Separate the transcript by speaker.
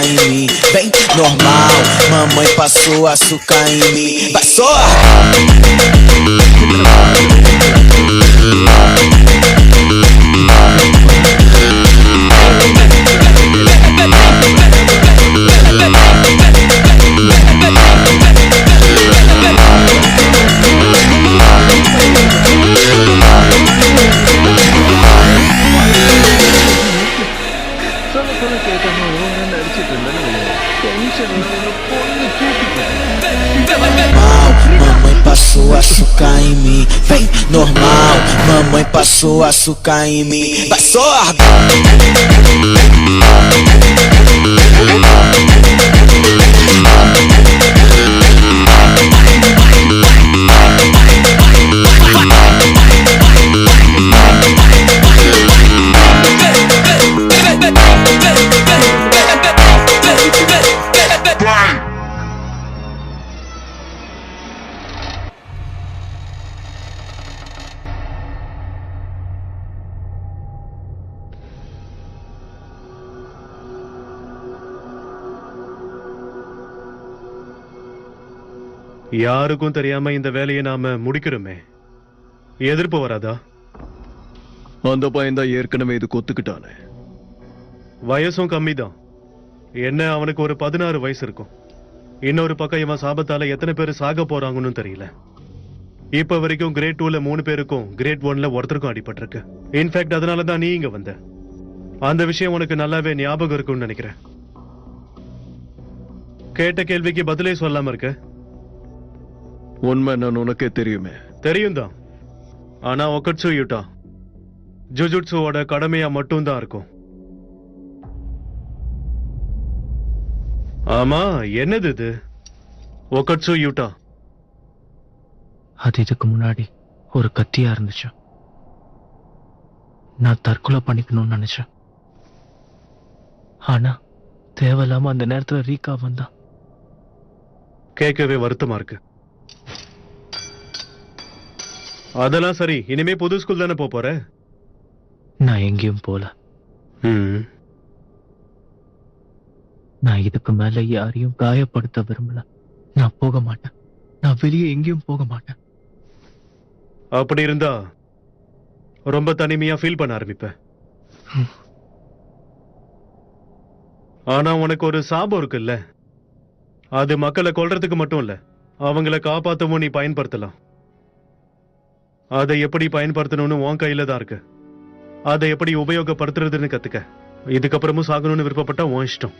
Speaker 1: em mim. Bem normal, mamãe passou açúcar em mim. Passou! Mamãe passou açúcar em mim. Vem normal, mamãe passou açúcar em mim. Passou!
Speaker 2: யாருக்கும் தெரியாம இந்த வேலையை நாம முடிக்கிறோமே, எதிர்ப்பு வராதா?
Speaker 3: அந்த பையன் தான் ஏற்கனவே இது கொத்துக்கிட்டானே.
Speaker 2: வயசும் கம்மிதான். என்ன, அவனுக்கு ஒரு 16 வயசு இருக்கும். இன்னொரு பக்கம் இவன் சாபத்தால எத்தனை பேர் சாக போறாங்கன்னு தெரியல. இப்ப வரைக்கும் கிரேட் 2ல 3 பேருக்கும், கிரேட் 1ல ஒருத்தருக்கும் அடிபட்டிருக்கு. இன்ஃபேக்ட் அதனாலதான் நீ இங்க வந்த. அந்த விஷயம் உனக்கு நல்லாவே ஞாபகம் இருக்கும்னு நினைக்கிறேன். கேட்ட கேள்விக்கு பதிலே சொல்லாம இருக்க.
Speaker 3: உண்மை நான் உனக்கே தெரியுமே.
Speaker 2: தெரியும் தான். ஆனா ஒக்கட்சு யூட்டா ஜுஜுட்சுவோட கடமையா மட்டும்தான் இருக்கும். ஆமா, என்னது இது? ஒக்கட்சு யூட்டா
Speaker 4: அது இதுக்கு முன்னாடி ஒரு கத்தியா இருந்துச்சு. நான் தற்கொலை பண்ணிக்கணும்னு நினைச்சேன். ஆனா தேவையில்லாம அந்த நேரத்துல ரீகா வந்தா.
Speaker 2: கேட்கவே வருத்தமா இருக்கு. அதெல்லாம் சரி, இனிமே புது ஸ்கூல் தானே போற?
Speaker 4: நான் எங்கேயும் போல. நான் இதுக்கு மேல யாரையும் காயப்படுத்த விரும்பல. நான் போக மாட்டேன். நான் வெளியே எங்கேயும் போக மாட்டேன்.
Speaker 2: அப்படி இருந்தா ரொம்ப தனிமையா ஃபீல் பண்ண ஆரம்பிப்ப. ஆனா உனக்கு ஒரு சாபம் இருக்குல்ல, அது மக்களை கொல்றதுக்கு மட்டும் இல்ல, அவங்கள காப்பாத்தவும் நீ பயன்படுத்தலாம். அதை எப்படி பயன்படுத்தணும்னு உன் கையில தான் இருக்கு. அதை எப்படி உபயோகப்படுத்துறதுன்னு கத்துக்க. இதுக்கப்புறமும் சாகணும்னு விருப்பப்பட்டா உன் இஷ்டம்.